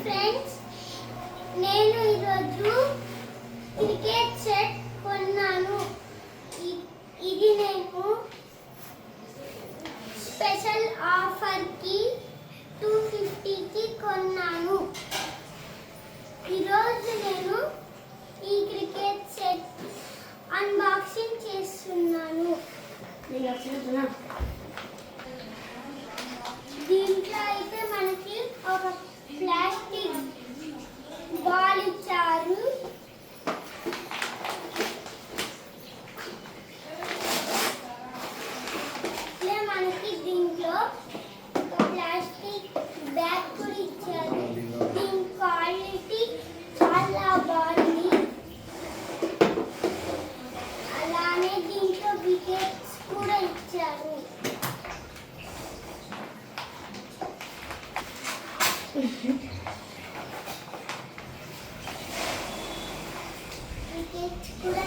Friends, నేను ఈరోజు cricket set కొన్నాను. ఇది నేను స్పెషల్ ఆఫర్కి 250కి కొన్నాను. ఈరోజు నేను ఈ క్రికెట్ సెట్ అన్బాక్సింగ్ చేస్తున్నాను. దీంట్లో అయితే మనకి ఒక ప్లాస్టిక్ బాల్ ఇచ్చారు. ఇలా మనకి దీంట్లో ఒక ప్లాస్టిక్ బ్యాగ్ కూడా ఇచ్చారు. దీని క్వాలిటీ చాలా బాగుంది. అలానే దీంట్లో వికెట్స్ కూడా ఇచ్చారు. వికెట్స్ కూడా